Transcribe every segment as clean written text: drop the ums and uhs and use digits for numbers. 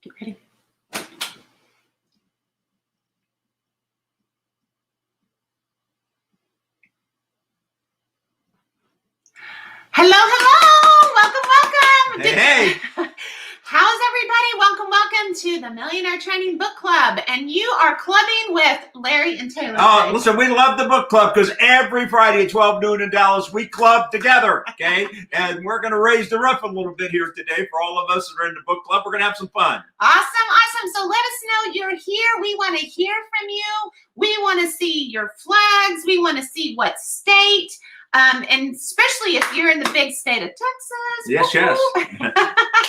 Get ready. Hello, hello. Welcome. Hey. How's everybody? Welcome to the Millionaire Training Book Club. And you are clubbing with Larry and Taylor. Oh, listen, we love the book club because every Friday at 12 noon in Dallas, we club together, okay? And we're going to raise the roof a little bit here today for all of us that are in the book club. We're going to have some fun. Awesome. So let us know you're here. We want to hear from you. We want to see your flags. We want to see what state. And especially if you're in the big state of Texas. Yes.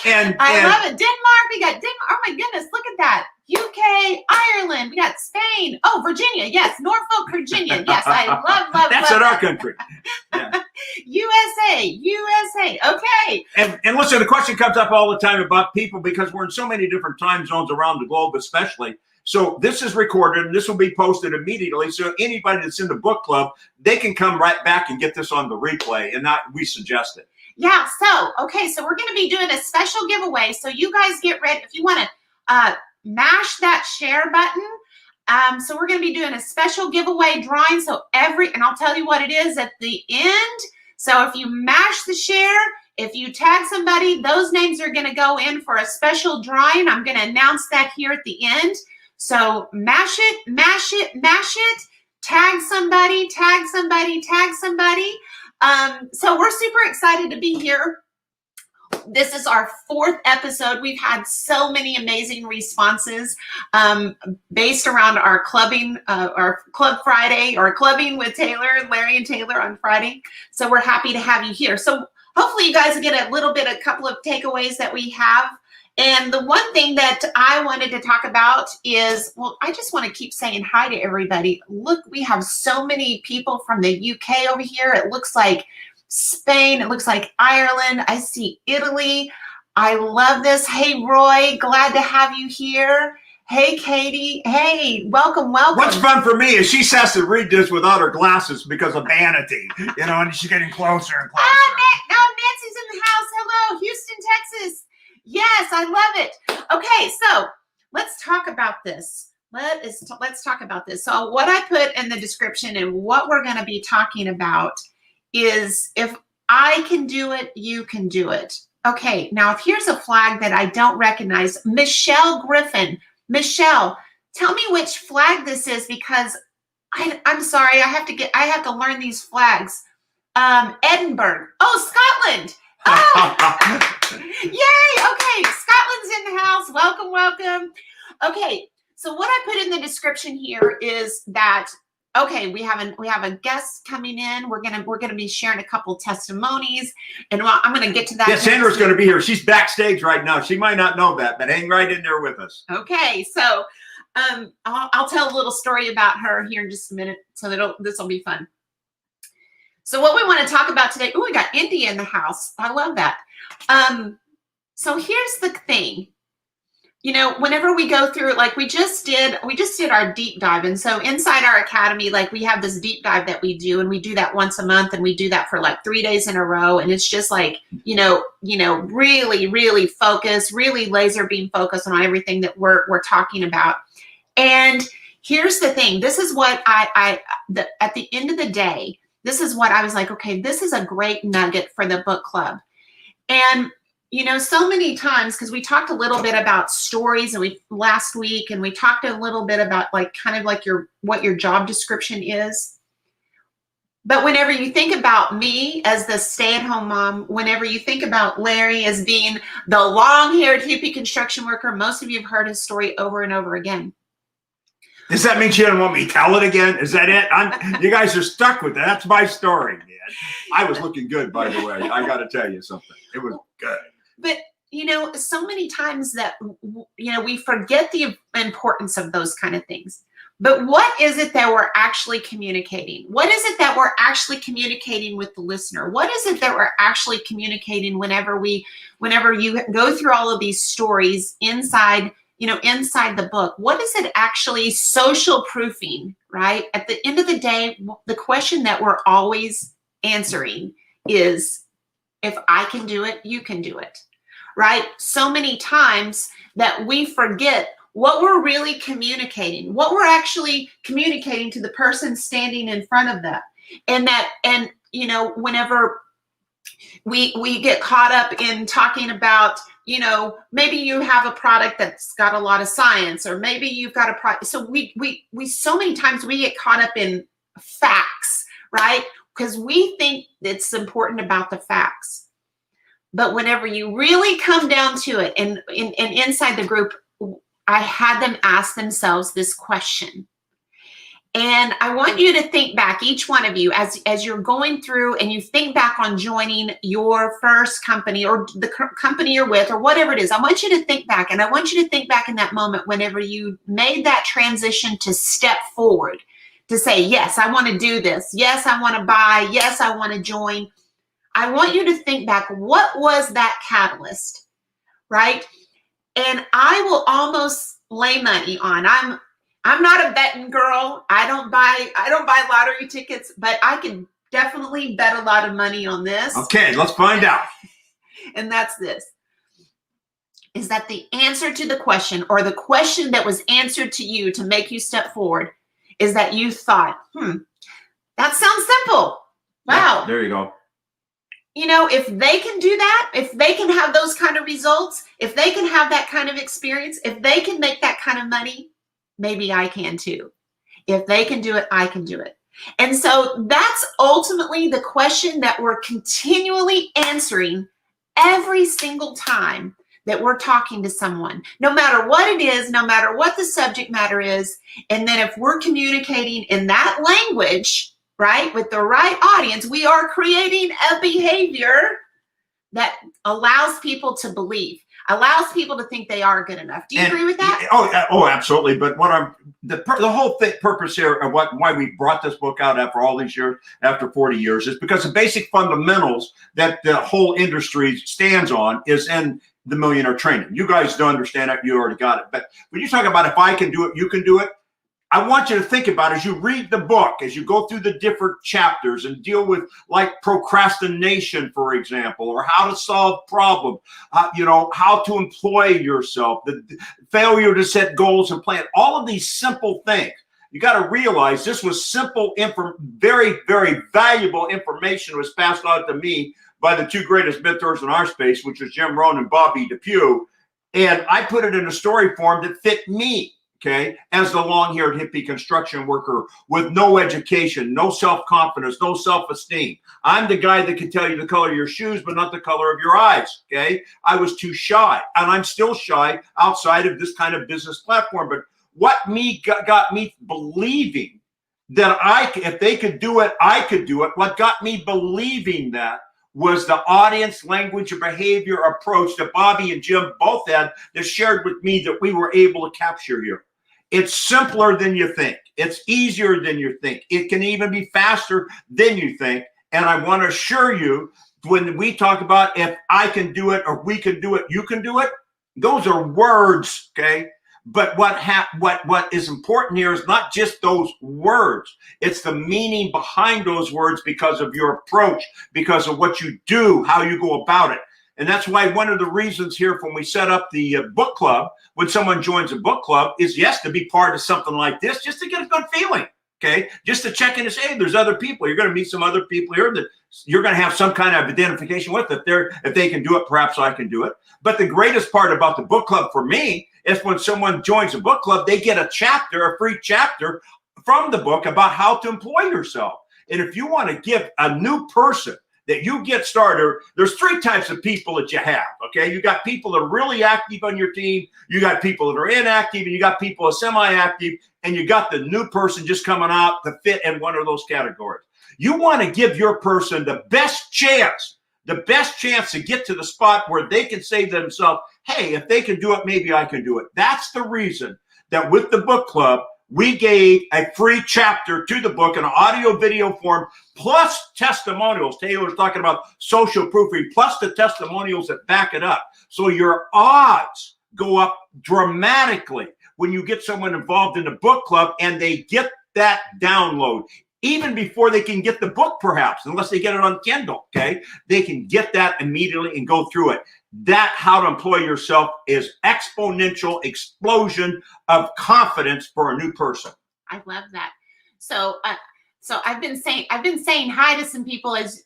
And I love it. Denmark. We got Denmark. Oh my goodness. Look at that. UK, Ireland. We got Spain. Oh, Virginia. Yes. Norfolk, Virginia. Yes. I love That's in our country. Yeah. USA. Okay. And listen, the question comes up all the time about people because we're in so many different time zones around the globe, especially. So this is recorded and this will be posted immediately. So anybody that's in the book club, they can come right back and get this on the replay, and we suggest it. Yeah. So we're going to be doing a special giveaway. So you guys get ready. If you want to mash that share button. So we're going to be doing a special giveaway drawing. So and I'll tell you what it is at the end. So if you mash the share, if you tag somebody, those names are going to go in for a special drawing. I'm going to announce that here at the end. So mash it, tag somebody. So we're super excited to be here. This is our 4th episode. We've had so many amazing responses based around our clubbing, our Club Friday, or clubbing with Larry and Taylor on Friday. So we're happy to have you here. So hopefully you guys get a couple of takeaways that we have. And the one thing that I wanted to talk about is, I just want to keep saying hi to everybody. Look, we have so many people from the UK over here. It looks like Spain. It looks like Ireland. I see Italy. I love this. Hey, Roy, glad to have you here. Hey, Katie. Hey, welcome. What's fun for me is she has to read this without her glasses because of vanity, and she's getting closer and closer. Nancy's in the house. Hello, Houston, Texas. Yes, I love it. Okay, so let's talk about this. Let's talk about this. So what I put in the description and what we're going to be talking about is, if I can do it, you can do it. Okay, now here's a flag that I don't recognize. Michelle Griffin. Michelle, tell me which flag this is, because I'm sorry, I have to learn these flags. Edinburgh. Oh, Scotland. Oh, yay. Okay, Scotland's in the house. Welcome. Okay, so what I put in the description here is that, we have a guest coming in. We're gonna be sharing a couple testimonies, and I'm gonna get to that. Yeah, Sandra's gonna be here. She's backstage right now. She might not know that, but hang right in there with us. Okay, so I'll tell a little story about her here in just a minute. So this will be fun. So what we want to talk about today, we got India in the house. I love that. So here's the thing. Whenever we go through, like we just did our deep dive. And so inside our academy, like we have this deep dive that we do, and we do that once a month, and we do that for like 3 days in a row. And it's just like, really, really focus, really laser beam focus on everything that we're talking about. And here's the thing. This is what at the end of the day, this is what I was like, okay, this is a great nugget for the book club. And, so many times, because we talked a little bit about stories last week, and we talked a little bit about what your job description is. But whenever you think about me as the stay-at-home mom, whenever you think about Larry as being the long-haired hippie construction worker, most of you have heard his story over and over again. Does that mean she doesn't want me to tell it again? Is that it? You guys are stuck with that. That's my story, man. I was looking good, by the way. I got to tell you something. It was good. But, so many times that, we forget the importance of those kind of things. But what is it that we're actually communicating? What is it that we're actually communicating with the listener? What is it that we're actually communicating whenever you go through all of these stories inside the book? What is it actually social proofing, right? At the end of the day, the question that we're always answering is, if I can do it, you can do it, right? So many times that we forget what we're really communicating, what we're actually communicating to the person standing in front of them. And you know, whenever we get caught up in talking about, you know, maybe you have a product that's got a lot of science, or maybe you've got a product. So we so many times we get caught up in facts, right? Because we think it's important about the facts. But whenever you really come down to it, and inside the group, I had them ask themselves this question. And I want you to think back, each one of you, as you're going through and you think back on joining your first company or the company you're with or whatever it is. I want you to think back, and I want you to think back in that moment whenever you made that transition to step forward, to say, yes, I want to do this. Yes, I want to buy. Yes, I want to join. I want you to think back, what was that catalyst, right? And I will almost lay money on, I'm not a betting girl. I don't buy lottery tickets, but I can definitely bet a lot of money on this. Okay, let's find out. And that's this. Is that the answer to the question, or the question that was answered to you to make you step forward, is that you thought, that sounds simple. Wow. Yeah, there you go. You know, if they can do that, if they can have those kind of results, if they can have that kind of experience, if they can make that kind of money, maybe I can too. If they can do it, I can do it. And so that's ultimately the question that we're continually answering every single time that we're talking to someone, no matter what it is, no matter what the subject matter is. And then if we're communicating in that language, right, with the right audience, we are creating a behavior that allows people to believe, allows people to think they are good enough. Do you agree with that? Oh, absolutely. But the whole purpose here of why we brought this book out after all these years, after 40 years, is because the basic fundamentals that the whole industry stands on is in the Millionaire Training. You guys don't understand that. You already got it. But when you talk about if I can do it, you can do it. I want you to think about, as you read the book, as you go through the different chapters and deal with like procrastination, for example, or how to solve problems, how to employ yourself, the failure to set goals and plan, all of these simple things. You got to realize this was simple, very, very valuable information was passed on to me by the two greatest mentors in our space, which was Jim Rohn and Bobby DePew. And I put it in a story form that fit me. Okay, as the long-haired hippie construction worker with no education, no self-confidence, no self-esteem. I'm the guy that can tell you the color of your shoes, but not the color of your eyes. Okay, I was too shy, and I'm still shy outside of this kind of business platform. But what got me believing that if they could do it, I could do it. What got me believing that was the audience language and behavior approach that Bobby and Jim both had that shared with me that we were able to capture here. It's simpler than you think. It's easier than you think. It can even be faster than you think. And I want to assure you, when we talk about if I can do it or we can do it, you can do it, those are words, okay? But what is important here is not just those words. It's the meaning behind those words because of your approach, because of what you do, how you go about it. And that's why one of the reasons here when we set up the book club, when someone joins a book club, is yes, to be part of something like this, just to get a good feeling, okay? Just to check in and say, hey, there's other people. You're going to meet some other people here that you're going to have some kind of identification with. If they can do it, perhaps I can do it. But the greatest part about the book club for me is when someone joins a book club, they get a free chapter from the book about how to employ yourself. And if you want to give a new person that you get started, there's three types of people that you have, okay? You got people that are really active on your team, you got people that are inactive, and you got people that are semi-active, and you got the new person just coming out to fit in one of those categories. You want to give your person the best chance to get to the spot where they can say to themselves, hey, if they can do it, maybe I can do it. That's the reason that with the book club, we gave a free chapter to the book in an audio video form, plus testimonials. Taylor's talking about social proofing, plus the testimonials that back it up. So your odds go up dramatically when you get someone involved in the book club and they get that download. Even before they can get the book, perhaps, unless they get it on Kindle, okay? They can get that immediately and go through it. that how to employ yourself is exponential explosion of confidence for a new person. I love that. So, so I've been saying hi to some people as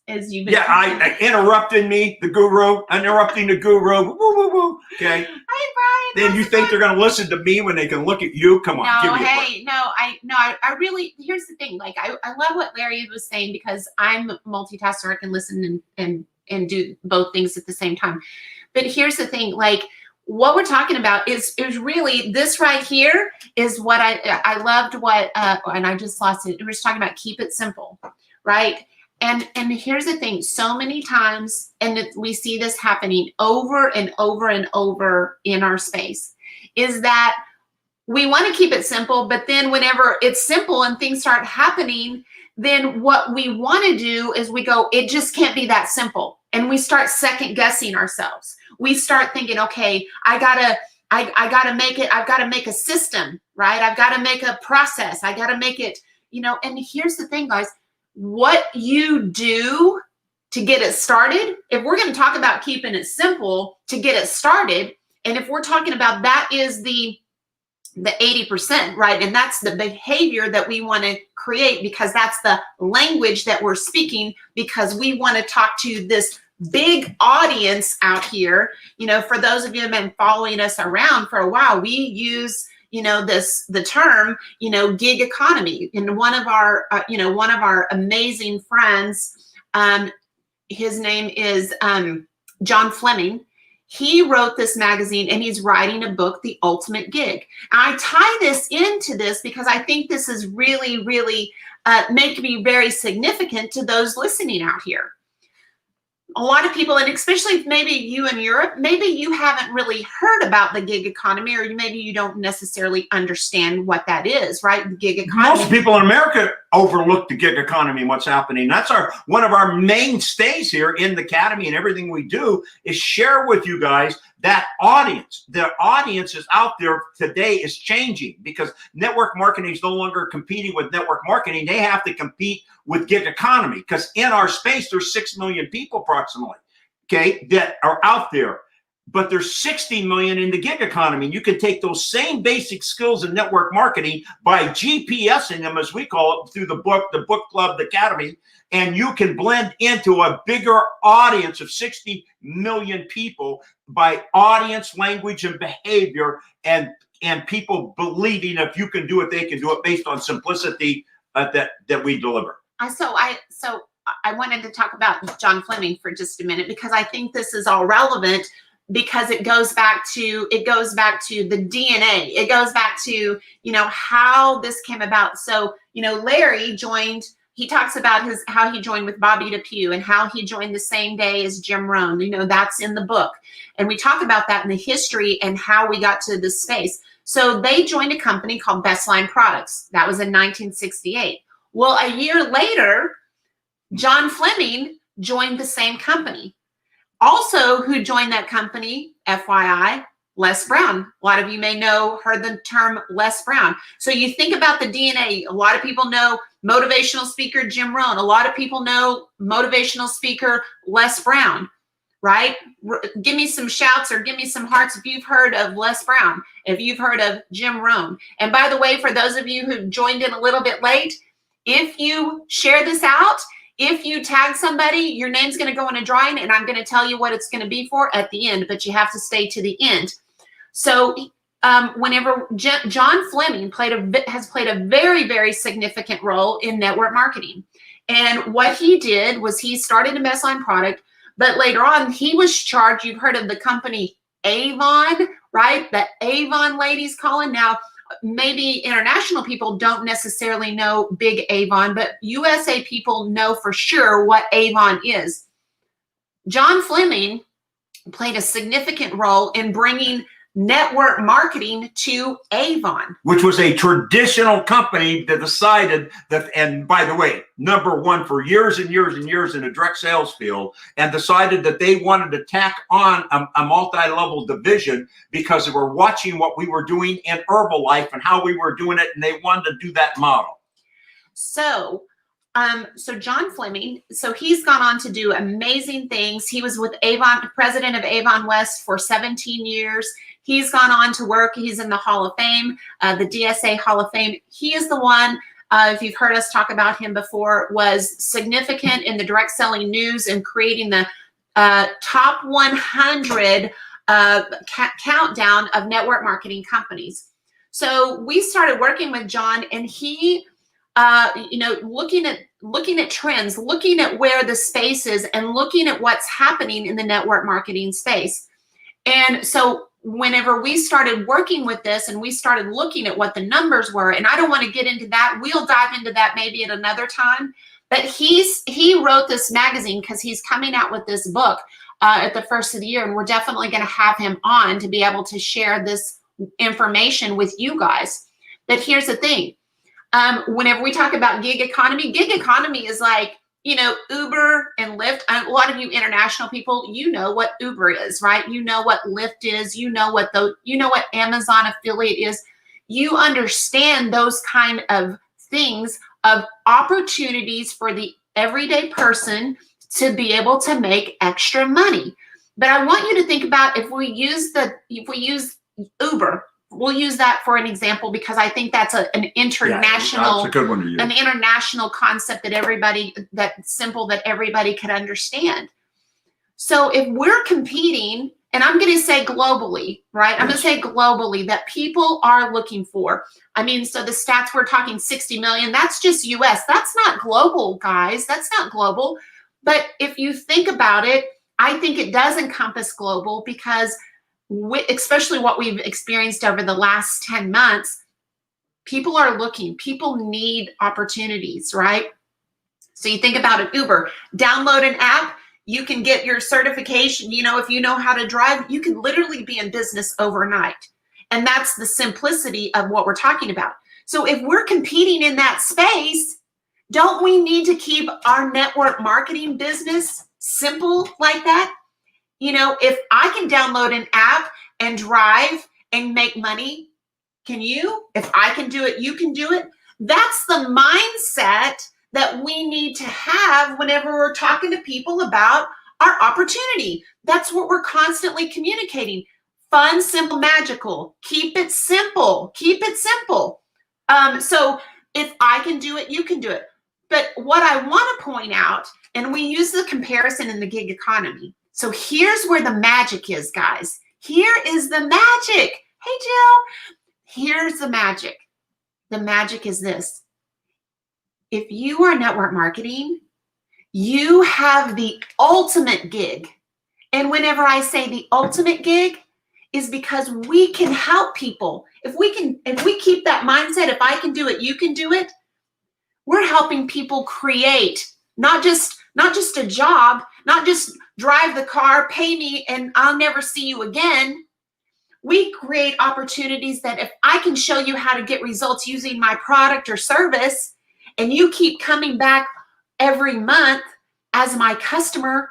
you've been. Yeah, I interrupting me, the guru, interrupting the guru. Woo, woo, woo. Okay. Hi, Brian. Then you think they're going to listen to me when they can look at you? Come on, No, give me a break. hey, I really, here's the thing. Like, I love what Larry was saying, because I'm a multitasker. I can listen and do both things at the same time. But here's the thing, like, what we're talking about is really this right here is what I loved what, and I just lost it. We're just talking about keep it simple, right? And here's the thing, so many times, and we see this happening over and over and over in our space, is that we want to keep it simple, but then whenever it's simple and things start happening, then what we want to do is we go, it just can't be that simple. And we start second guessing ourselves. We start thinking, okay, I gotta make it, I've got to make a system, right? I've got to make a process. I got to make it, and here's the thing, guys, what you do to get it started, if we're going to talk about keeping it simple to get it started, and if we're talking about that is the 80%, right? And that's the behavior that we want to create, because that's the language that we're speaking, because we want to talk to this big audience out here. For those of you who have been following us around for a while, we use, the term, gig economy. And one of our amazing friends, his name is John Fleming. He wrote this magazine, and he's writing a book, The Ultimate Gig. And I tie this into this because I think this is really, really making me very significant to those listening out here. A lot of people, and especially maybe you in Europe, maybe you haven't really heard about the gig economy, or maybe you don't necessarily understand what that is, right? The gig economy. Most people in America overlook the gig economy and what's happening. That's one of our mainstays here in the academy, and everything we do is share with you guys that audience. The audience is out there today is changing, because network marketing is no longer competing with network marketing. They have to compete with gig economy, because in our space, there's 6 million people approximately, okay, that are out there. But there's 60 million in the gig economy. You can take those same basic skills in network marketing by GPSing them, as we call it, through the book club, the academy, and you can blend into a bigger audience of 60 million people by audience, language, and behavior, and people believing if you can do it, they can do it, based on simplicity that we deliver. So I wanted to talk about John Fleming for just a minute, because I think this is all relevant, because it goes back to the DNA. It goes back to, how this came about. So, Larry joined, he talks about how he joined with Bobby DePew, and how he joined the same day as Jim Rohn. That's in the book. And we talk about that in the history and how we got to this space. So they joined a company called Bestline Products. That was in 1968. Well, a year later, John Fleming joined the same company. Also, who joined that company, FYI, Les Brown. A lot of you may heard the term Les Brown. So you think about the DNA. A lot of people know motivational speaker Jim Rohn. A lot of people know motivational speaker Les Brown, right? Give me some shouts or give me some hearts if you've heard of Les Brown, if you've heard of Jim Rohn. And by the way, for those of you who joined in a little bit late, if you share this out, if you tag somebody, your name's going to go in a drawing, and I'm going to tell you what it's going to be for at the end, but you have to stay to the end. So whenever John Fleming has played a very, very significant role in network marketing. And what he did was he started a Bestline product, but later on he was charged, you've heard of the company Avon, right? The Avon ladies calling. Now, maybe international people don't necessarily know big Avon, but USA people know for sure what Avon is. John Fleming played a significant role in bringing network marketing to Avon, which was a traditional company that decided that, and by the way, number one for years and years and years in the direct sales field, and decided that they wanted to tack on a multi-level division because they were watching what we were doing in Herbalife and how we were doing it, and they wanted to do that model. So so John Fleming, so he's gone on to do amazing things. He was with Avon, president of Avon West for 17 years. He's gone on to work. He's in the Hall of Fame, the DSA Hall of Fame. He is the one, if you've heard us talk about him before, was significant in the direct selling news and creating the top 100 countdown of network marketing companies. So we started working with John, and he, looking at trends, looking at where the space is, and looking at what's happening in the network marketing space. And so whenever we started working with this and we started looking at what the numbers were, and I don't want to get into that, we'll dive into that maybe at another time, but he wrote this magazine because he's coming out with this book at the first of the year, and we're definitely going to have him on to be able to share this information with you guys. But here's the thing. Whenever we talk about gig economy is like, Uber and Lyft. A lot of you international people, you know what Uber is, right? You know what Lyft is. You know what Amazon affiliate is. You understand those kind of things, of opportunities for the everyday person to be able to make extra money. But I want you to think about if we use Uber. We'll use that for an example because I think that's an international, that's a good one to use. An international concept that everybody could understand. So if we're competing, and I'm going to say globally, right? I'm going to say globally that people are looking for. I mean, so the stats we're talking 60 million, that's just US. That's not global, guys. That's not global. But if you think about it, I think it does encompass global because especially what we've experienced over the last 10 months, people are looking, people need opportunities, right? So you think about it, Uber, download an app, you can get your certification, if you know how to drive, you can literally be in business overnight. And that's the simplicity of what we're talking about. So if we're competing in that space, don't we need to keep our network marketing business simple like that? If I can download an app and drive and make money, can you? If I can do it, you can do it. That's the mindset that we need to have whenever we're talking to people about our opportunity. That's what we're constantly communicating. Fun, simple, magical. Keep it simple. Keep it simple. So if I can do it, you can do it. But what I want to point out, and we use the comparison in the gig economy. So here's where the magic is, guys. Here is the magic. Hey, Jill. Here's the magic. The magic is this. If you are network marketing, you have the ultimate gig. And whenever I say the ultimate gig is because we can help people. If we keep that mindset, if I can do it, you can do it. We're helping people create not just a job, not just drive the car, pay me, and I'll never see you again. We create opportunities that if I can show you how to get results using my product or service, and you keep coming back every month as my customer,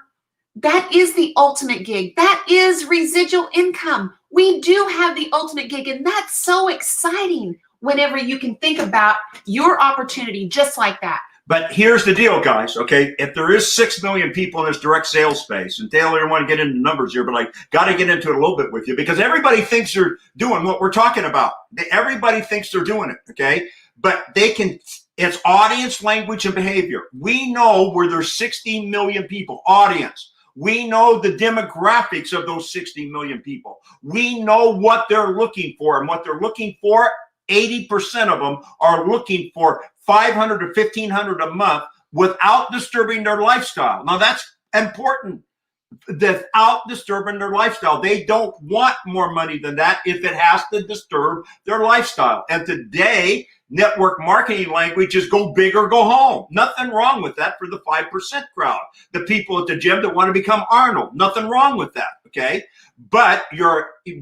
that is the ultimate gig. That is residual income. We do have the ultimate gig, and that's so exciting whenever you can think about your opportunity just like that. But here's the deal, guys, okay? If there is 6 million people in this direct sales space, and Taylor, I don't want to get into numbers here, but I got to get into it a little bit with you because everybody thinks they're doing what we're talking about. Everybody thinks they're doing it, okay? But it's audience, language, and behavior. We know where there's 60 million people, audience. We know the demographics of those 60 million people. We know what they're looking for, and what they're looking for, 80% of them are looking for $500 to $1,500 a month without disturbing their lifestyle. Now that's important. Without disturbing their lifestyle. They don't want more money than that if it has to disturb their lifestyle. And today, network marketing language is go big or go home. Nothing wrong with that for the 5% crowd. The people at the gym that want to become Arnold. Nothing wrong with that, okay? But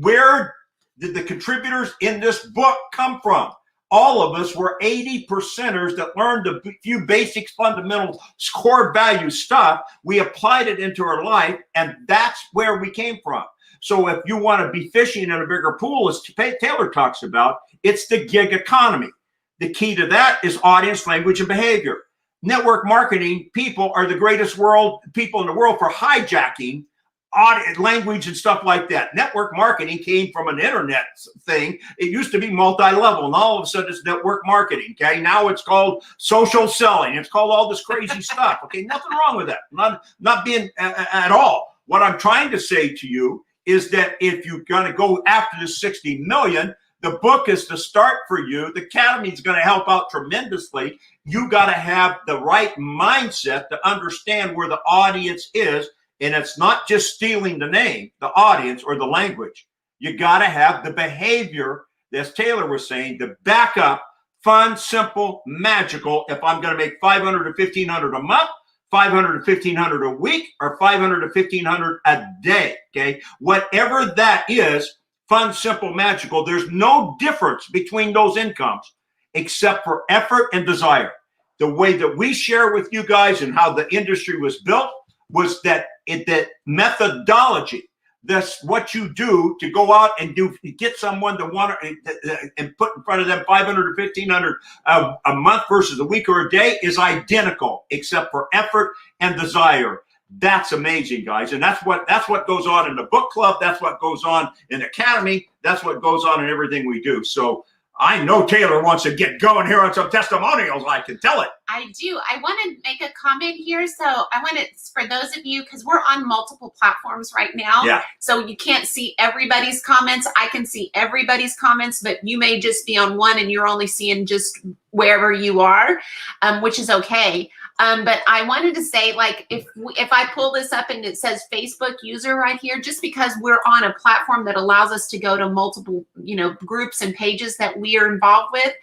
where did the contributors in this book come from? All of us were 80%ers that learned a few basics, fundamentals, core value stuff. We applied it into our life, and that's where we came from. So if you want to be fishing in a bigger pool, as Taylor talks about, it's the gig economy. The key to that is audience, language, and behavior. network marketing people are the greatest people in the world for hijacking language and stuff like that. Network marketing came from an internet thing. It used to be multi-level, and all of a sudden it's network marketing. Okay, now it's called social selling. It's called all this crazy stuff. Okay, nothing wrong with that. Not being at all. What I'm trying to say to you is that if you're going to go after the 60 million, the book is the start for you. The Academy is going to help out tremendously. You got to have the right mindset to understand where the audience is. And it's not just stealing the name, the audience, or the language. You got to have the behavior, as Taylor was saying, the backup, fun, simple, magical. If I'm going to make 500 to 1,500 a month, 500 to 1,500 a week, or 500 to 1,500 a day, okay? Whatever that is, fun, simple, magical, there's no difference between those incomes except for effort and desire. The way that we share with you guys and how the industry was built was that methodology. That's what you do to go out and get someone to want to and put in front of them 500 or 1,500 a month versus a week or a day is identical, except for effort and desire. That's amazing, guys, and that's what goes on in the book club. That's what goes on in the Academy. That's what goes on in everything we do. So I know Taylor wants to get going here on some testimonials. I can tell it. I do. I want to make a comment here. So I want to, for those of you, because we're on multiple platforms right now. Yeah. So you can't see everybody's comments. I can see everybody's comments, but you may just be on one and you're only seeing just wherever you are, which is okay. But I wanted to say, like, if I pull this up and it says Facebook user right here, just because we're on a platform that allows us to go to multiple, groups and pages that we are involved with,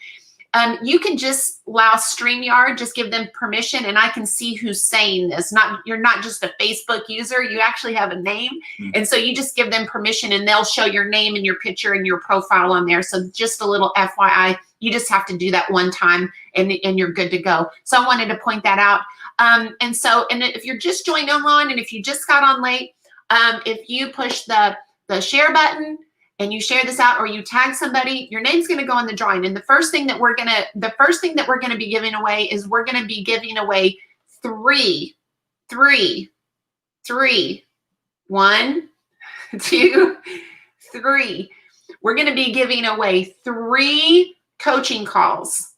you can just allow StreamYard, just give them permission, and I can see who's saying this. You're not just a Facebook user, you actually have a name. And so you just give them permission and they'll show your name and your picture and your profile on there. So just a little FYI, you just have to do that one time and you're good to go. So I wanted to point that out. And if you're just joined on and if you just got on late, if you push the share button and you share this out or you tag somebody, your name's going to go in the drawing. And the first thing that we're going to be giving away is we're going to be giving away three. 1, 2, 3. We're going to be giving away 3 coaching calls.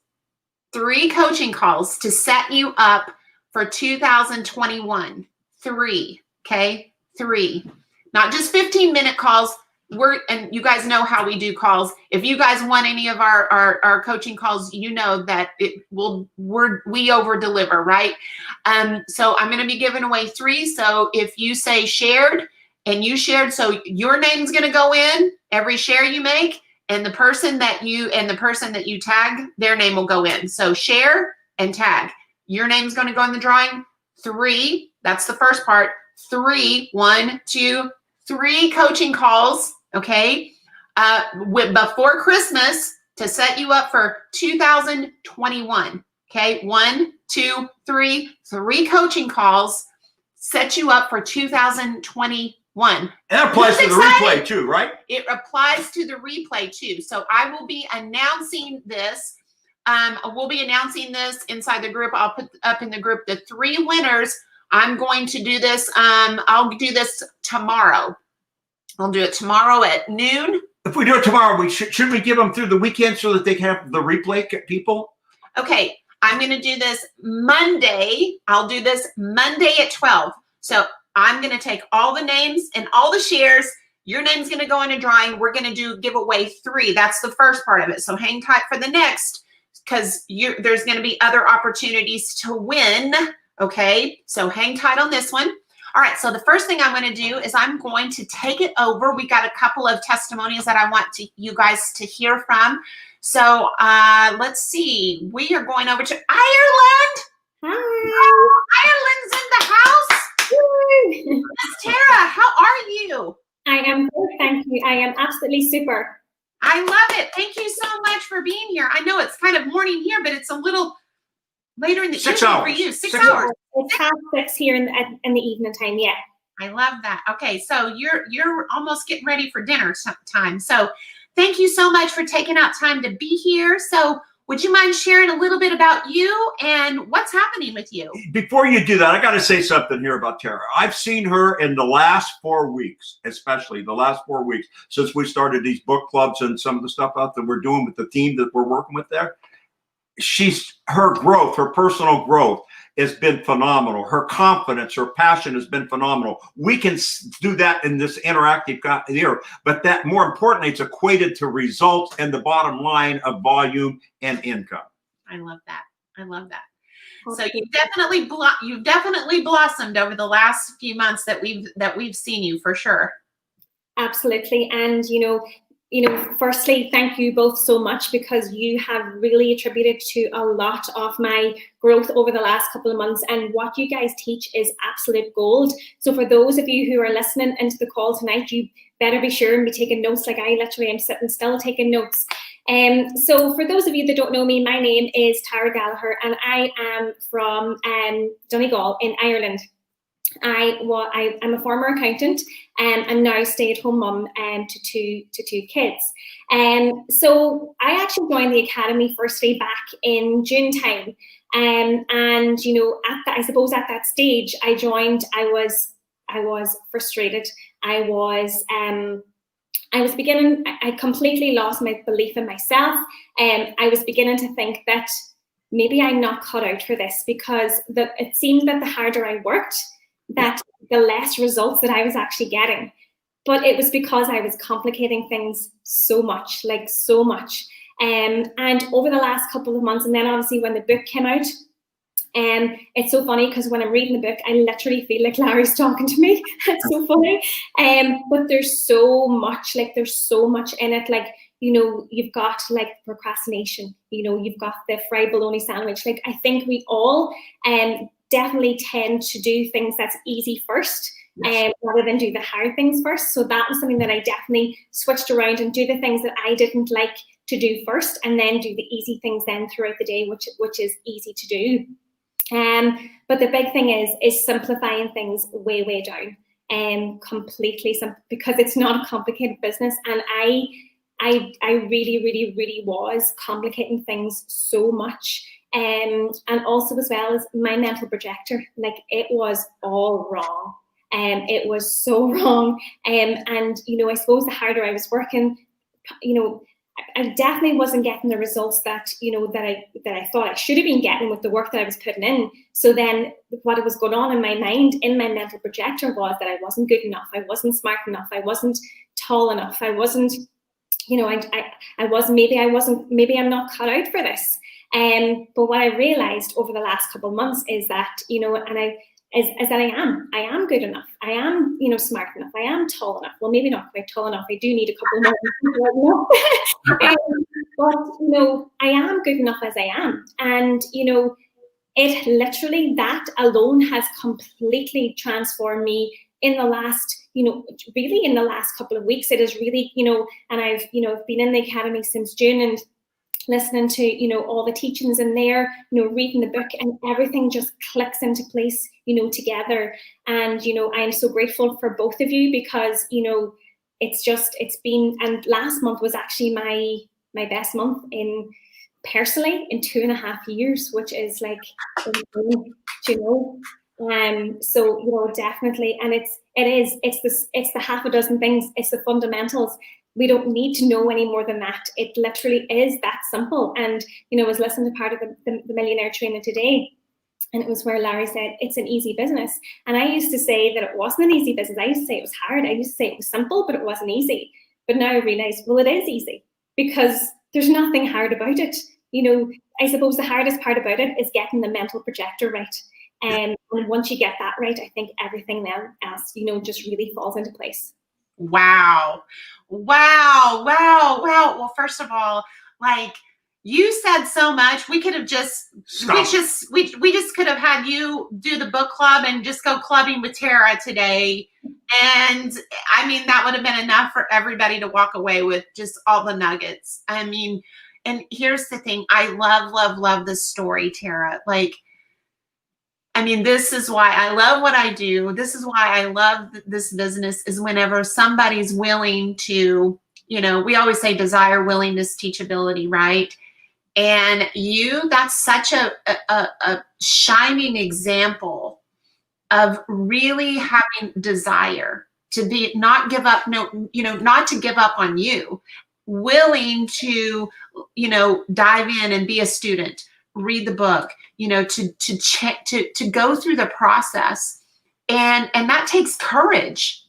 3 coaching calls to set you up for 2021. 3, okay? 3. Not just 15-minute calls. And you guys know how we do calls. If you guys want any of our coaching calls, you know that we over deliver, right? So I'm going to be giving away 3. So if you say shared and you shared, so your name's going to go in every share you make, and the person that you tag, their name will go in. So share and tag. Your name's going to go in the drawing. 3. That's the first part. 3. 1, 2, 3 coaching calls. Okay, before Christmas to set you up for 2021. Okay, 1, 2, 3 coaching calls set you up for 2021. And that applies to the replay too, right? It applies to the replay too. So I will be announcing this. We'll be announcing this inside the group. I'll put up in the group the 3 winners. I'm going to do this. I'll do this tomorrow. I'll do it tomorrow at noon. If we do it tomorrow, should we give them through the weekend so that they can have the replay, people? Okay, I'm going to do this Monday. I'll do this Monday at 12. So I'm going to take all the names and all the shares. Your name's going to go in a drawing. We're going to give away 3. That's the first part of it. So hang tight for the next, because there's going to be other opportunities to win. Okay, so hang tight on this one. All right, so the first thing I'm going to do is I'm going to take it over. We got a couple of testimonials that I want you guys to hear from. So let's see. We are going over to Ireland. Hi. Ireland's in the house. Miss Tara, how are you? I am good, thank you. I am absolutely super. I love it. Thank you so much for being here. I know it's kind of morning here, but it's a little later in the evening for you. 6 hours. It's 6:30 here in the evening time. Yeah. I love that. Okay, so you're almost getting ready for dinner time. So thank you so much for taking out time to be here. So would you mind sharing a little bit about you and what's happening with you? Before you do that, I got to say something here about Tara. I've seen her in the last 4 weeks, especially the last 4 weeks since we started these book clubs and some of the stuff out that we're doing with the team that we're working with there. Her growth, her personal growth has been phenomenal. Her confidence, her passion has been phenomenal. We can do that in this interactive here, but that more importantly, it's equated to results and the bottom line of volume and income. I love that. I love that. So you've definitely blossomed over the last few months that we've seen you, for sure. Absolutely. And, firstly, thank you both so much, because you have really attributed to a lot of my growth over the last couple of months. And what you guys teach is absolute gold. So for those of you who are listening into the call tonight, you better be sure and be taking notes. Like I literally am sitting still taking notes. So for those of you that don't know me, my name is Tara Gallagher, and I am from Donegal in Ireland. I'm a former accountant and now stay-at-home mum to two kids. So I actually joined the academy firstly back in June time. And I suppose at that stage I joined, I was frustrated. I completely lost my belief in myself. I was beginning to think that maybe I'm not cut out for this, because it seemed that the harder I worked, that the less results that I was actually getting. But it was because I was complicating things so much. And over the last couple of months, and then obviously when the book came out, it's so funny because when I'm reading the book, I literally feel like Larry's talking to me. It's so funny. But there's so much in it. Like, you've got like procrastination, you've got the fried bologna sandwich. Like, I think we all definitely tend to do things that's easy first, rather than do the hard things first. So that was something that I definitely switched around, and do the things that I didn't like to do first, and then do the easy things then throughout the day, which is easy to do. But the big thing is simplifying things way down, completely simple, because it's not a complicated business. And I really was complicating things so much. And also, as well as my mental projector, like, it was all wrong. It was so wrong. And I suppose the harder I was working, I definitely wasn't getting the results that I thought I should have been getting with the work that I was putting in. So then what was going on in my mind, in my mental projector, was that I wasn't good enough, I wasn't smart enough, I wasn't tall enough, I wasn't, maybe I'm not cut out for this. But what I realized over the last couple of months is that, is that I am good enough. I am, smart enough. I am tall enough. Well, maybe not quite tall enough. I do need a couple more. But, I am good enough as I am. And, it literally, that alone has completely transformed me in the last, really in the last couple of weeks. It is really, and I've been in the academy since June, and listening to, all the teachings in there, reading the book, and everything just clicks into place, together. And, I'm so grateful for both of you, because, it's been, and last month was actually my best month personally in 2.5 years, which is like, so, definitely. And it's the half a dozen things. It's the fundamentals. We don't need to know any more than that. It literally is that simple. And, I was listening to part of the Millionaire Training today, and it was where Larry said, it's an easy business. And I used to say that it wasn't an easy business. I used to say it was hard. I used to say it was simple, but it wasn't easy. But now I realize, well, it is easy, because there's nothing hard about it. I suppose the hardest part about it is getting the mental projector right. And once you get that right, I think everything else, just really falls into place. Wow. Well, first of all, like, you said so much. We could have we just could have had you do the book club and just go clubbing with Tara today. And I mean, that would have been enough for everybody to walk away with just all the nuggets. I mean, and here's the thing. I love this story, Tara. Like, I mean, this is why I love what I do. This is why I love this business, is whenever somebody's willing to, we always say desire, willingness, teachability, right? And that's such a shining example of really having desire to not give up, not to give up on you, willing to, dive in and be a student, read the book, to check, to go through the process. And that takes courage,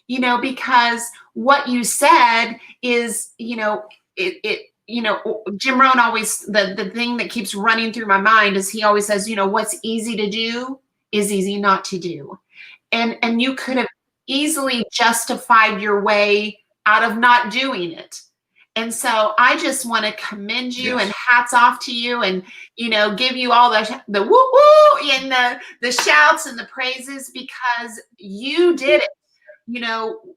because what you said is, Jim Rohn always, the thing that keeps running through my mind is he always says, what's easy to do is easy not to do. And you could have easily justified your way out of not doing it. And so I just want to commend you and hats off to you and, give you all the woo woo and the shouts and the praises because you did it.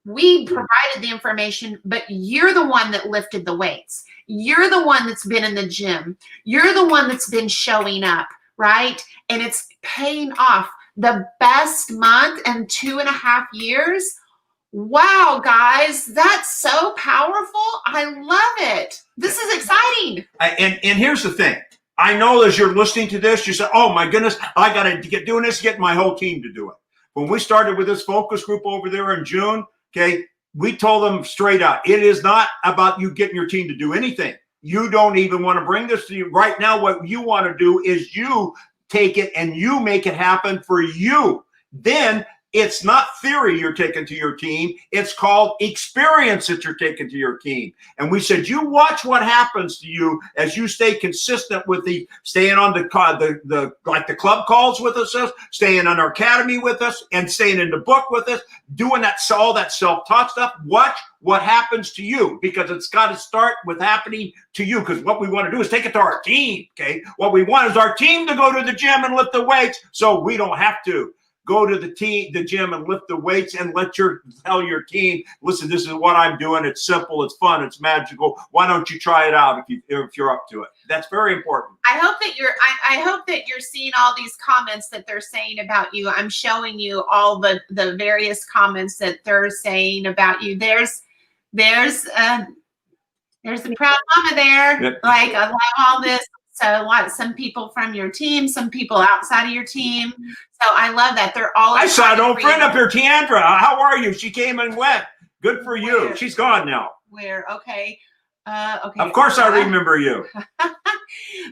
We provided the information, but you're the one that lifted the weights. You're the one that's been in the gym. You're the one that's been showing up, right? And it's paying off. The best month in 2.5 years. Wow, guys, that's so powerful. I love it. This is exciting. And here's the thing. I know as you're listening to this, you say, oh my goodness, I got to get doing this, get my whole team to do it. When we started with this focus group over there in June, okay, we told them straight out, it is not about you getting your team to do anything. You don't even want to bring this to you. Right now, what you want to do is you take it and you make it happen for you. Then it's not theory you're taking to your team. It's called experience that you're taking to your team. And we said, you watch what happens to you as you stay consistent with staying on the club calls with us, staying on our academy with us, and staying in the book with us, doing all that self-taught stuff. Watch what happens to you, because it's got to start with happening to you. Because what we want to do is take it to our team. Okay, what we want is our team to go to the gym and lift the weights, so we don't have to. Go to the gym and lift the weights and tell your team, listen, this is what I'm doing. It's simple. It's fun. It's magical. Why don't you try it out if you're up to it? That's very important. I hope that you're seeing all these comments that they're saying about you. I'm showing you all the various comments that they're saying about you. There's the proud mama there. Yep. Like, I love all this. So some people from your team, some people outside of your team. So I love that. They're all. I saw an old friend up here, Tiandra. How are you? She came and went. Good for you. Where? She's gone now. Where? Okay. Okay. Of course I remember you.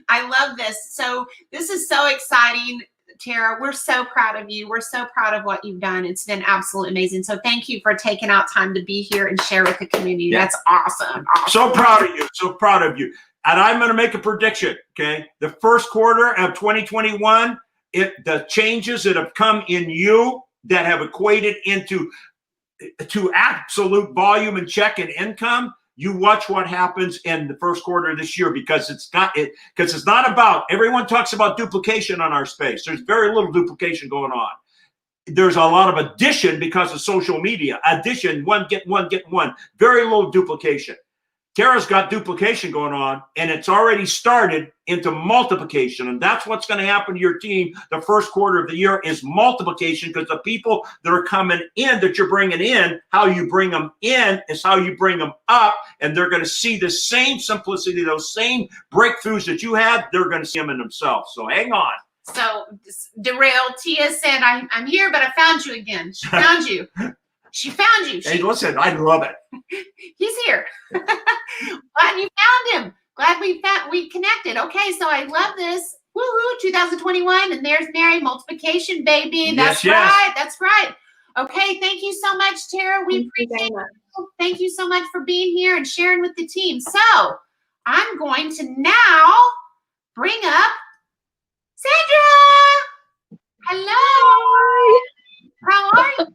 I love this. So this is so exciting, Tara. We're so proud of you. We're so proud of what you've done. It's been absolutely amazing. So thank you for taking out time to be here and share with the community. Yeah. That's awesome. So proud of you. So proud of you. And I'm going to make a prediction, okay? The first quarter of 2021, the changes that have come in you that have equated into absolute volume and check and income, you watch what happens in the first quarter of this year, because it's not about, everyone talks about duplication on our space. There's very little duplication going on. There's a lot of addition because of social media. Addition, one, get one. Very little duplication. Tara's got duplication going on, and it's already started into multiplication. And that's what's going to happen to your team the first quarter of the year is multiplication, because the people that are coming in that you're bringing in, how you bring them in is how you bring them up. And they're going to see the same simplicity, those same breakthroughs that you had. They're going to see them in themselves. So hang on. So Derail, Tia said, I'm here, but I found you again. She found you. She found you. Hey, listen, I love it. He's here. Glad you found him. Glad we connected. Okay, so I love this. Woohoo, 2021, and there's Mary, multiplication, baby. That's yes. right. That's right. Okay, thank you so much, Tara. We appreciate it. Thank you so much for being here and sharing with the team. So I'm going to now bring up Sandra. Hello. How are you?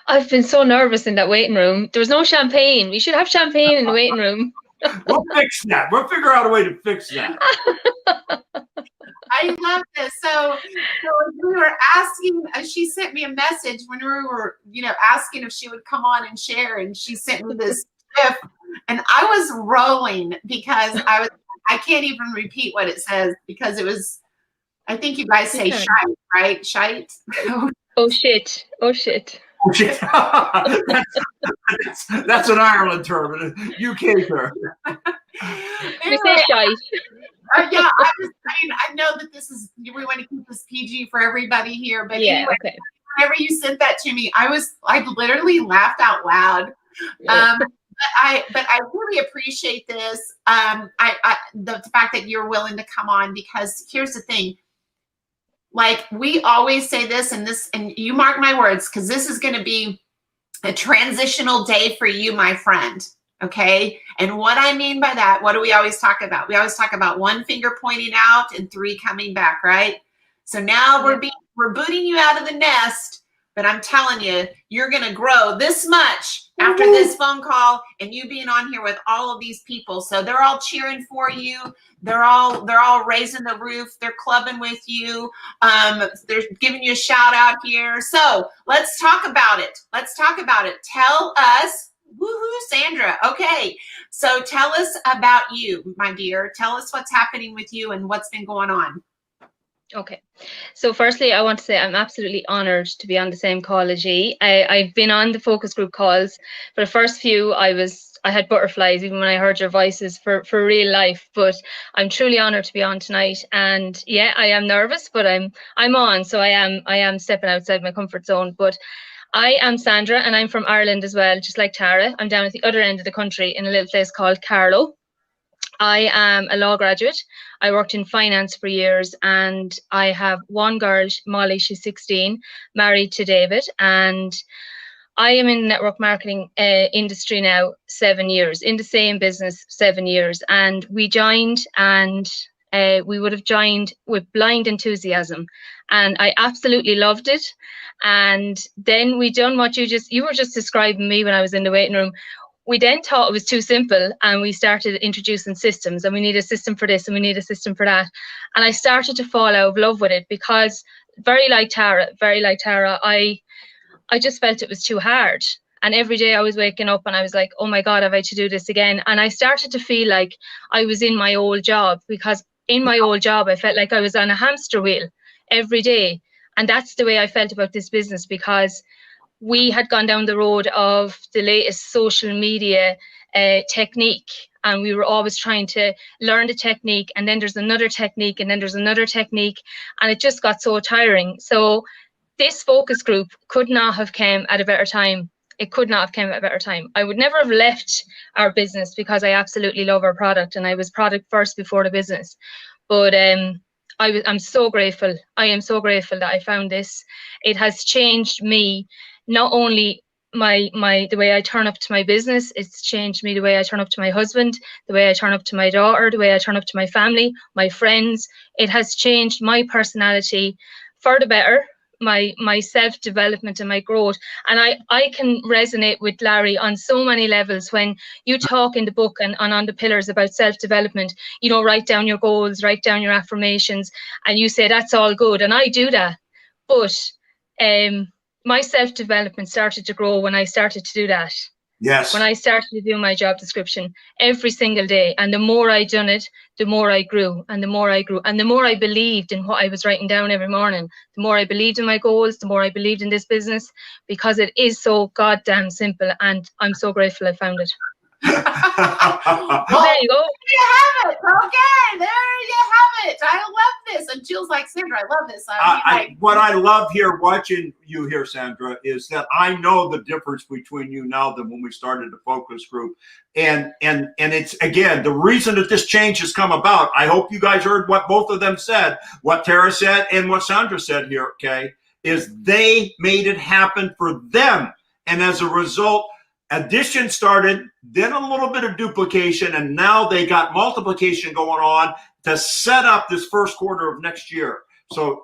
I've been so nervous in that waiting room. There was no champagne. We should have champagne in the waiting room. We'll fix that. We'll figure out a way to fix that. I love this. So we were asking, she sent me a message when we were, asking if she would come on and share, and she sent me this GIF, and I was rolling because I can't even repeat what it says because it was, I think you guys say shite, right? Shite. Oh shit. Oh shit. That's an Ireland term, an UK term. We say shite. Yeah, I know that we want to keep this PG for everybody here, but Yeah, anyway, okay. whenever you sent that to me, I literally laughed out loud. Yeah. But I really appreciate this. The fact that you're willing to come on, because here's the thing. Like, we always say this, and you mark my words, because this is going to be a transitional day for you, my friend. Okay. And what I mean by that, what do we always talk about? We always talk about one finger pointing out and three coming back, right? So now we're booting you out of the nest, but I'm telling you, you're going to grow this much after this phone call and you being on here with all of these people. So they're all cheering for you. They're all raising the roof. They're clubbing with you. They're giving you a shout out here. So let's talk about it. Tell us. Woohoo, Sandra. Okay. So tell us about you, my dear. Tell us what's happening with you and what's been going on. Okay. So firstly, I want to say I'm absolutely honored to be on the same call as you. I've been on the focus group calls. For the first few, I had butterflies even when I heard your voices for real life. But I'm truly honored to be on tonight. And yeah, I am nervous, but I'm on. So I am stepping outside my comfort zone. But I am Sandra, and I'm from Ireland as well, just like Tara. I'm down at the other end of the country in a little place called Carlow. I am a law graduate. I worked in finance for years, and I have one girl, Molly, she's 16, married to David, and I am in the network marketing industry now 7 years, in the same business 7 years. And we joined, and we would have joined with blind enthusiasm, and I absolutely loved it. And then we done what you were just describing me when I was in the waiting room. We then thought it was too simple, and we started introducing systems, and we need a system for this and we need a system for that. And I started to fall out of love with it because very like Tara, I just felt it was too hard. And every day I was waking up and I was like, oh my God, have I to do this again? And I started to feel like I was in my old job, because in my old job, I felt like I was on a hamster wheel every day. And that's the way I felt about this business, because we had gone down the road of the latest social media technique, and we were always trying to learn the technique, and then there's another technique, and then there's another technique, and it just got so tiring. So this focus group could not have come at a better time. It could not have come at a better time. I would never have left our business, because I absolutely love our product, and I was product first before the business. But I'm so grateful. I am so grateful that I found this. It has changed me, not only the way I turn up to my business, it's changed me the way I turn up to my husband, the way I turn up to my daughter, the way I turn up to my family, my friends. It has changed my personality for the better, my self-development and my growth. And I can resonate with Larry on so many levels. When you talk in the book and on the pillars about self-development, write down your goals, write down your affirmations, and you say that's all good, and I do that. But my self-development started to grow when I started to do that. Yes. When I started to do my job description every single day. And the more I done it, the more I grew, and the more I grew, and the more I believed in what I was writing down every morning. The more I believed in my goals, the more I believed in this business, because it is so goddamn simple, and I'm so grateful I found it. Well, there you go. There you have it. Okay, there you have it. I love this. And Jill's like, Sandra, I love this. What I love here, watching you here, Sandra, is that I know the difference between you now than when we started the focus group. And it's, again, the reason that this change has come about, I hope you guys heard what both of them said, what Tara said and what Sandra said here, okay, is they made it happen for them. And as a result, addition started, then a little bit of duplication, and now they got multiplication going on to set up this first quarter of next year. So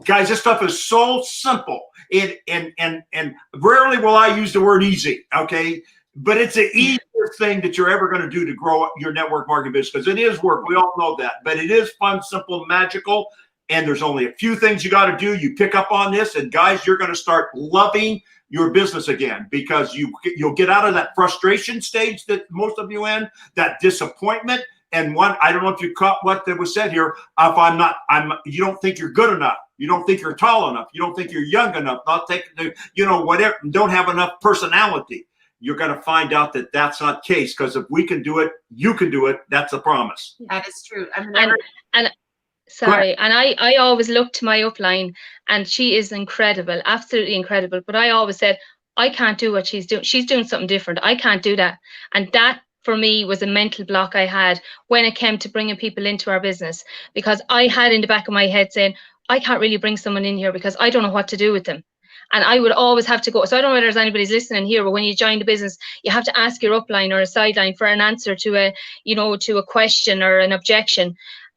guys, this stuff is so simple. And rarely will I use the word easy, okay? But it's the easiest thing that you're ever going to do to grow your network marketing business, because it is work. We all know that. But it is fun, simple, magical, and there's only a few things you got to do. You pick up on this, and guys, you're going to start loving your business again, because you'll get out of that frustration stage that most of you in, that disappointment. And one, I don't know if you caught what that was said here. You don't think you're good enough. You don't think you're tall enough. You don't think you're young enough. Not take the, whatever. Don't have enough personality. You're going to find out that that's not the case, because if we can do it, you can do it. That's a promise. That is true. Sorry, and I always look to my upline, and she is incredible, absolutely incredible. But I always said, I can't do what she's doing. She's doing something different. I can't do that. And that, for me, was a mental block I had when it came to bringing people into our business, because I had in the back of my head saying, I can't really bring someone in here because I don't know what to do with them. And I would always have to go. So I don't know whether there's anybody's listening here, but when you join the business, you have to ask your upline or a sideline for an answer to a question or an objection.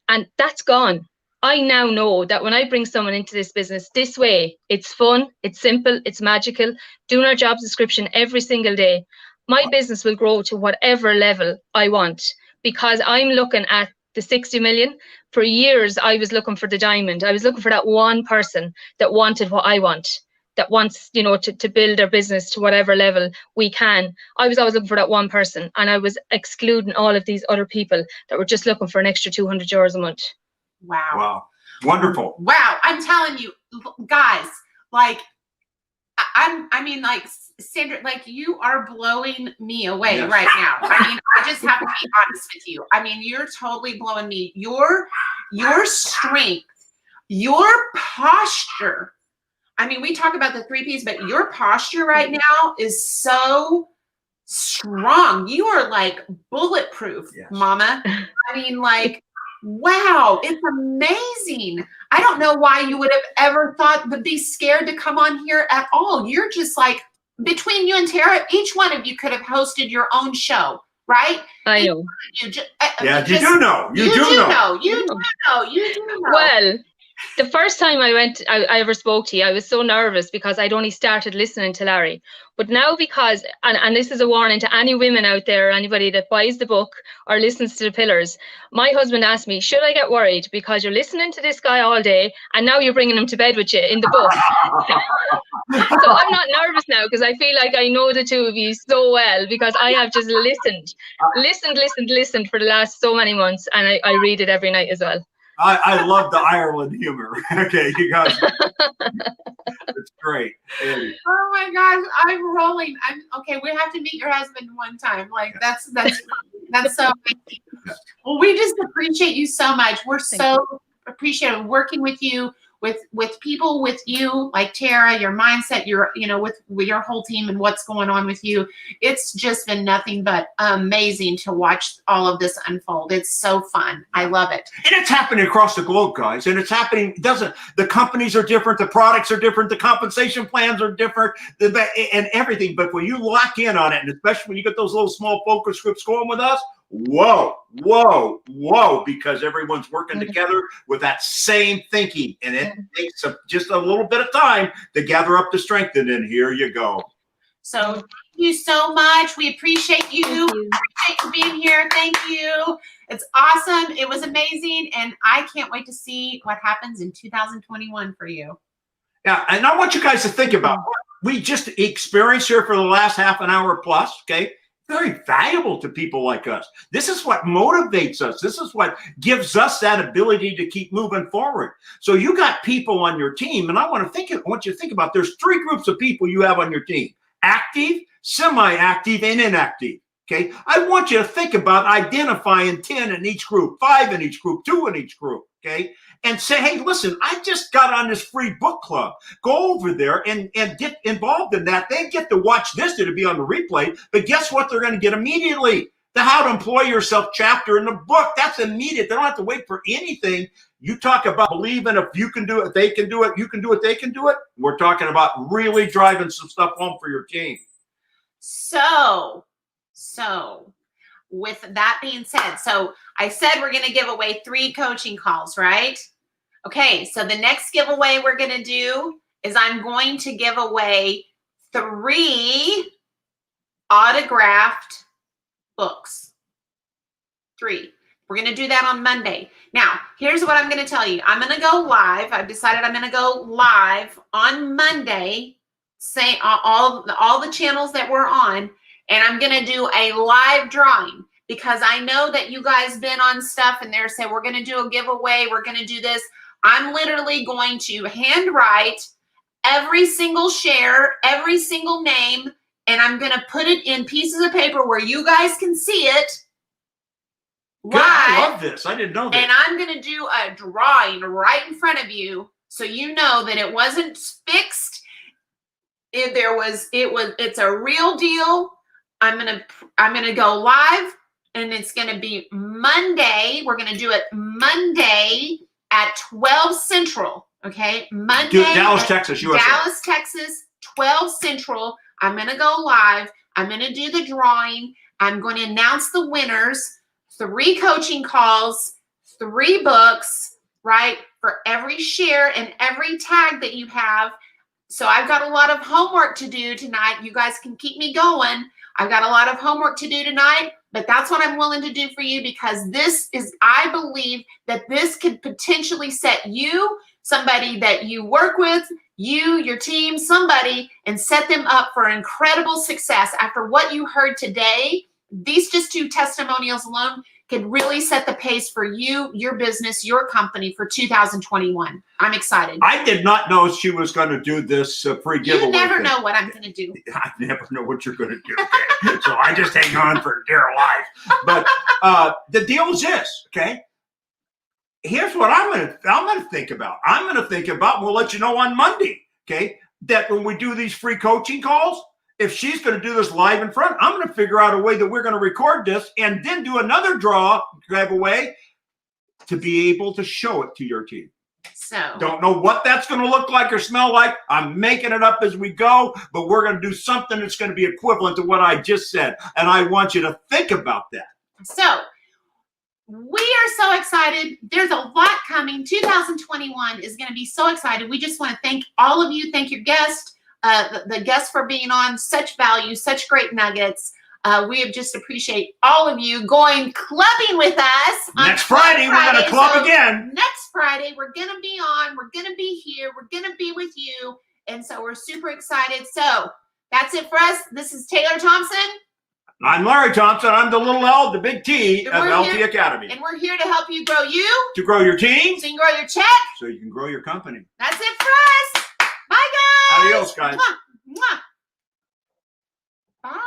And that's gone. I now know that when I bring someone into this business this way, it's fun, it's simple, it's magical, doing our job description every single day, my business will grow to whatever level I want, because I'm looking at the 60 million. For years, I was looking for the diamond. I was looking for that one person that wanted what I want, that wants, to build their business to whatever level we can. I was always looking for that one person, and I was excluding all of these other people that were just looking for an extra €200 a month. Wow. Wow. Wonderful. Wow. I'm telling you, guys, like, Sandra, like, you are blowing me away right now. I mean, I just have to be honest with you. I mean, you're totally blowing me. Your strength, your posture. I mean, we talk about the 3 Ps, but your posture right now is so strong. You are like bulletproof, Mama. I mean, like, wow, it's amazing. I don't know why you would have ever thought would be scared to come on here at all. You're just like, between you and Tara, each one of you could have hosted your own show, right? I know. You do know. You do know. Well, the first time I ever spoke to you, I was so nervous because I'd only started listening to Larry. But now, because, and this is a warning to any women out there, or anybody that buys the book or listens to the pillars, my husband asked me, should I get worried because you're listening to this guy all day and now you're bringing him to bed with you in the book? So I'm not nervous now, because I feel like I know the two of you so well, because I have just listened for the last so many months, and I read it every night as well. I love the Ireland humor. Okay, you guys. It's great. Oh my gosh, I'm rolling. Okay. We have to meet your husband one time. Like, that's so amazing. Well, we just appreciate you so much. We're so appreciative working with you, with people with you, like Tara, your mindset, with your whole team and what's going on with you. It's just been nothing but amazing to watch all of this unfold. It's so fun. I love it. And it's happening across the globe, guys. And it's happening, the companies are different, the products are different, the compensation plans are different, and everything. But when you lock in on it, and especially when you get those little small focus groups going with us, whoa, because everyone's working together with that same thinking, and it takes just a little bit of time to gather up the strength, and then here you go. So thank you so much. We appreciate you. Appreciate you being here. Thank you. It's awesome. It was amazing, and I can't wait to see what happens in 2021 for you. Yeah, and I want you guys to think about what we just experienced here for the last half an hour plus, okay? Very valuable to people like us. This is what motivates us. This is what gives us that ability to keep moving forward. So you got people on your team, and I want you to think about, there's 3 groups of people you have on your team: active, semi-active, and inactive. Okay. I want you to think about identifying 10 in each group, 5 in each group, 2 in each group. Okay. And say, hey, listen, I just got on this free book club. Go over there and get involved in that. They get to watch this, to be on the replay. But guess what? They're going to get immediately the How to Employ Yourself chapter in the book. That's immediate. They don't have to wait for anything. You talk about believing if you can do it, they can do it. You can do it, they can do it. We're talking about really driving some stuff home for your team. So with that being said, so I said we're going to give away 3 coaching calls, right? Okay, so the next giveaway we're going to do is I'm going to give away 3 autographed books. 3. We're going to do that on Monday. Now, here's what I'm going to tell you. I'm going to go live. I've decided I'm going to go live on Monday, say all the channels that we're on, and I'm going to do a live drawing. because I know that you guys been on stuff and they're saying, we're going to do a giveaway. We're going to do this. I'm literally going to handwrite every single share, every single name, and I'm going to put it in pieces of paper where you guys can see it. Good. I live. love this. I didn't know And that. I'm going to do a drawing right in front of you so you know that it wasn't fixed. It's a real deal. I'm going to go live, and it's going to be Monday. We're going to do it Monday at 12 Central. Okay? Monday. Dallas, Texas, USA. Dallas, Texas, 12 Central. I'm going to go live. I'm going to do the drawing. I'm going to announce the winners. 3 coaching calls, 3 books, right? For every share and every tag that you have. So I've got a lot of homework to do tonight. You guys can keep me going. I've got a lot of homework to do tonight, but that's what I'm willing to do for you, because I believe that this could potentially set you, somebody that you work with, your team, somebody, and set them up for incredible success. After what you heard today, these just 2 testimonials alone could really set the pace for you, your business, your company for 2021. I'm excited. I did not know she was going to do this free giveaway. You never thing. know what I'm going to do. I never know what you're going to do. Okay? So I just hang on for dear life. But the deal is this, okay? Here's what I'm going to think about. I'm going to think about, and we'll let you know on Monday, okay, that when we do these free coaching calls, if she's going to do this live in front, I'm going to figure out a way that we're going to record this and then do another giveaway to be able to show it to your team. So Don't know what that's going to look like or smell like. I'm making it up as we go, but we're going to do something that's going to be equivalent to what I just said. And I want you to think about that. So we are so excited. There's a lot coming. 2021 is going to be so excited. We just want to thank all of you. Thank your guests, the guests for being on. Such value, such great nuggets. We have just appreciate all of you going clubbing with us. Next Friday, we're going to club So again. Next Friday, we're going to be on. We're going to be here. We're going to be with you. And so we're super excited. So that's it for us. This is Taylor Thompson. I'm Larry Thompson. I'm the little L, the big T And of we're LT here- Academy. And we're here to help you grow you To grow your team, so you can grow your check. so you can grow your company. That's it for us. Bye, guys. Adios, guys. Mwah, mwah. Bye.